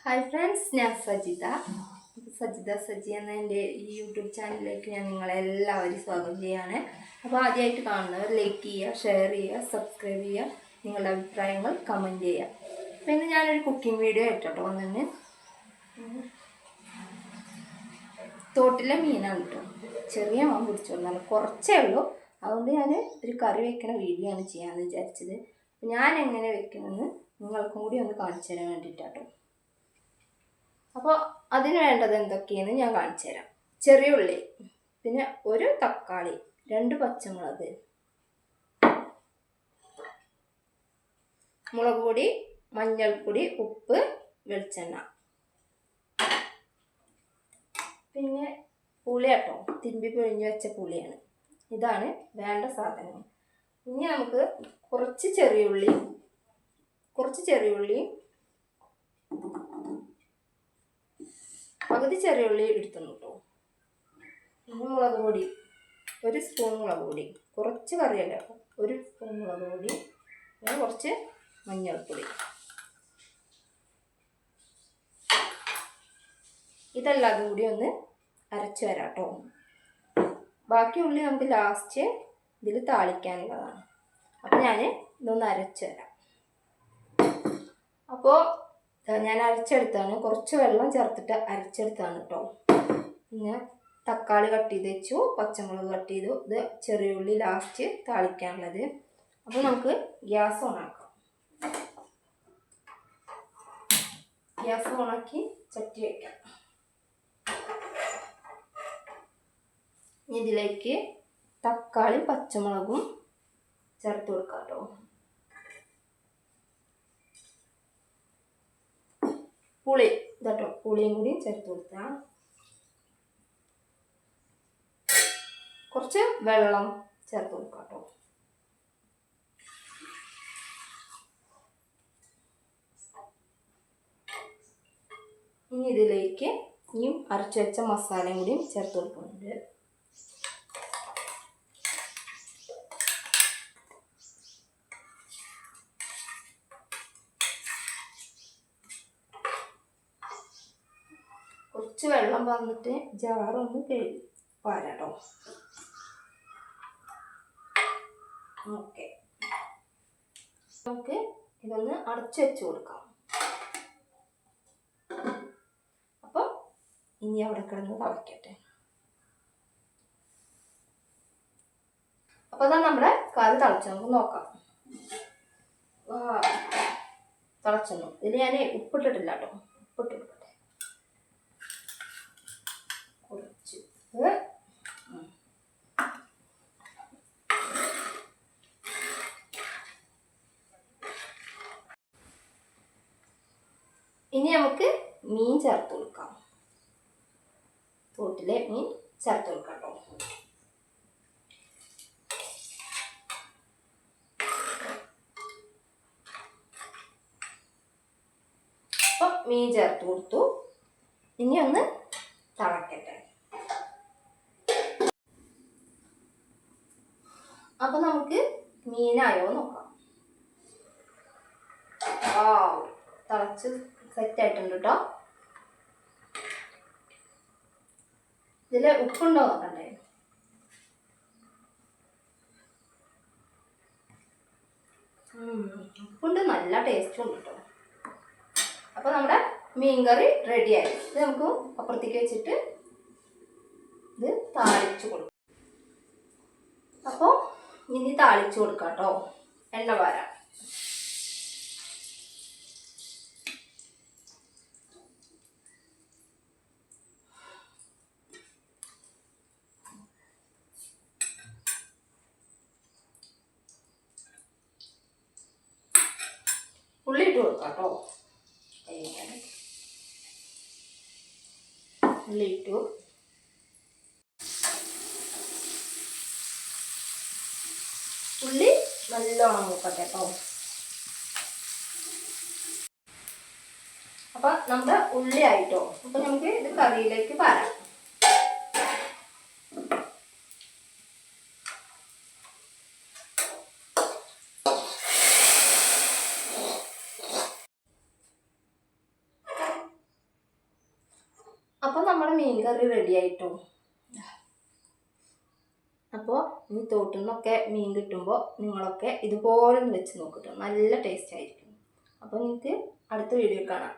Hi friends, ഞാൻ സജിത സജി എന്ന എൻ്റെ ഈ യൂട്യൂബ് ചാനലിലേക്ക് ഞാൻ നിങ്ങളെല്ലാവരും സ്വാഗതം ചെയ്യാണ്. അപ്പോൾ ആദ്യമായിട്ട് കാണുന്നവർ ലൈക്ക് ചെയ്യുക, ഷെയർ ചെയ്യുക, സബ്സ്ക്രൈബ് ചെയ്യുക, നിങ്ങളുടെ അഭിപ്രായങ്ങൾ കമൻറ്റ് ചെയ്യുക. പിന്നെ ഞാനൊരു കുക്കിംഗ് വീഡിയോ ആയിട്ടോ വന്നിട്ട് തോട്ടിലെ മീനാണ് കേട്ടോ. ചെറിയ മീൻ പിടിച്ചോളാം, കുറച്ചേ ഉള്ളൂ. അതുകൊണ്ട് ഞാൻ ഒരു കറി വയ്ക്കണ വീഡിയോ ആണ് ചെയ്യാമെന്ന് വിചാരിച്ചത്. ഞാൻ എങ്ങനെ വെക്കണമെന്ന് നിങ്ങൾക്കും കൂടി ഒന്ന് കാണിച്ചു തരാൻ വേണ്ടിയിട്ടാട്ടോ. അപ്പോൾ അതിന് വേണ്ടത് എന്തൊക്കെയെന്ന് ഞാൻ കാണിച്ചു തരാം. ചെറിയ ഉള്ളി, പിന്നെ ഒരു തക്കാളി, 2 പച്ചമുളക്, മുളക് പൊടി, മഞ്ഞൾപ്പൊടി, ഉപ്പ്, വെളിച്ചെണ്ണ, പിന്നെ പുളി കേട്ടോ, തിരുമ്പി പിഴിഞ്ഞ് വെച്ച പുളിയാണ്. ഇതാണ് വേണ്ട സാധനങ്ങൾ. ഇനി നമുക്ക് കുറച്ച് ചെറിയ ഉള്ളിയും പകുതി ചെറിയ ഉള്ളി എടുത്തു കേട്ടോ. പിന്നെ മുളക് പൊടി, 1 സ്പൂൺ മുളക് പൊടി, കുറച്ച് കറിയല്ല, 1 സ്പൂൺ മുളക് പൊടി, പിന്നെ കുറച്ച് മഞ്ഞൾപ്പൊടി. ഇതെല്ലാം കൂടി ഒന്ന് അരച്ച് വരാം കേട്ടോ. ബാക്കി ഉള്ളി നമുക്ക് ലാസ്റ്റ് ഇതിൽ താളിക്കാനുള്ളതാണ്. അപ്പോൾ ഞാൻ ഇതൊന്ന് അരച്ച് വരാം. അപ്പോൾ ഞാൻ അരച്ചെടുത്താണ്, കുറച്ച് വെള്ളം ചേർത്തിട്ട് അരച്ചെടുത്താണ് കേട്ടോ. പിന്നെ തക്കാളി കട്ട് ചെയ്ത് വെച്ചു, പച്ചമുളക് കട്ട് ചെയ്തു. ഇത് ചെറിയ ഉള്ളി ലാസ്റ്റ് താളിക്കാനുള്ളത്. അപ്പോൾ നമുക്ക് ഗ്യാസ് ഓണാക്കാം. ഗ്യാസ് ഓണാക്കി ചട്ടി വയ്ക്കാം. ഇതിലേക്ക് തക്കാളി പച്ചമുളകും ചേർത്ത് കൊടുക്കാം കേട്ടോ. പുളി ഇതാട്ടോ, പുളിയും കൂടി ചേർത്ത് കൊടുക്കാം. കുറച്ച് വെള്ളം ചേർത്ത് കൊടുക്കാം കേട്ടോ. ഇനി ഇതിലേക്ക് ഇനിയും അരച്ചു വെച്ച മസാലയും കൂടി ചേർത്ത് കൊടുക്കുന്നുണ്ട്. കുറച്ച് വെള്ളം വന്നിട്ട് ജാറൊന്ന് കഴുകി പാരാട്ടോ. ഓക്കെ, നമുക്ക് ഇതൊന്ന് അടച്ചു വെച്ച് കൊടുക്കാം. അപ്പം ഇനി അവിടെ കിടന്ന് തിളയ്ക്കട്ടെ. അപ്പോൾ അതാ നമ്മുടെ കറി തിളച്ച് നമുക്ക് നോക്കാം. തിളച്ചെന്നു. ഇതിൽ ഞാൻ ഉപ്പിട്ടിട്ടില്ല കേട്ടോ, ഉപ്പിട്ട് കൊടുക്കട്ടെ. കുറച്ച് ഇനി നമുക്ക് മീൻ ചേർത്ത് കൊടുക്കാം. തോട്ടിലെ മീൻ ചേർത്ത് കൊടുക്കാം കേട്ടോ. അപ്പം മീൻ ചേർത്ത് കൊടുത്തു. ഇനി ഒന്ന് തിളക്കട്ടെ. അപ്പൊ നമുക്ക് മീനായോ നോക്കാം. തിളച്ച് സെറ്റ് ആയിട്ടുണ്ട് കേട്ടോ. ഇതില് ഉപ്പുണ്ടോ നോക്കണ്ടേ. ഉപ്പുണ്ട്, നല്ല ടേസ്റ്റും ഉണ്ട് കേട്ടോ. അപ്പൊ നമ്മുടെ മീൻകറി റെഡിയായി. ഇത് നമുക്ക് അപ്പുറത്തേക്ക് വെച്ചിട്ട് ഇത് താളിച്ചു കൊടുക്കും. അപ്പോൾ ഇനി താളിച്ചു കൊടുക്കാം കേട്ടോ. എണ്ണ പാരാം. ഉള്ളി ഇട്ട് കൊടുക്കാം കേട്ടോ. ഉള്ളി ഇട്ടു. ഉള്ളി നല്ലോണം നോക്കട്ടെ കേട്ടോ. അപ്പൊ നമ്മുടെ ഉള്ളി ആയിട്ടോ. അപ്പൊ നമുക്ക് ഇത് കറിയിലേക്ക് പാരാം. നമ്മുടെ മീൻ കറി റെഡി ആയിട്ടോ. അപ്പോൾ ഇനി തോട്ടിൽ നിന്നൊക്കെ മീൻ കിട്ടുമ്പോൾ നിങ്ങളൊക്കെ ഇതുപോലെ ഒന്ന് വെച്ച് നോക്കിട്ടോ, നല്ല ടേസ്റ്റ് ആയിരിക്കും. അപ്പോൾ നിങ്ങൾക്ക് അടുത്ത വീഡിയോ കാണാം.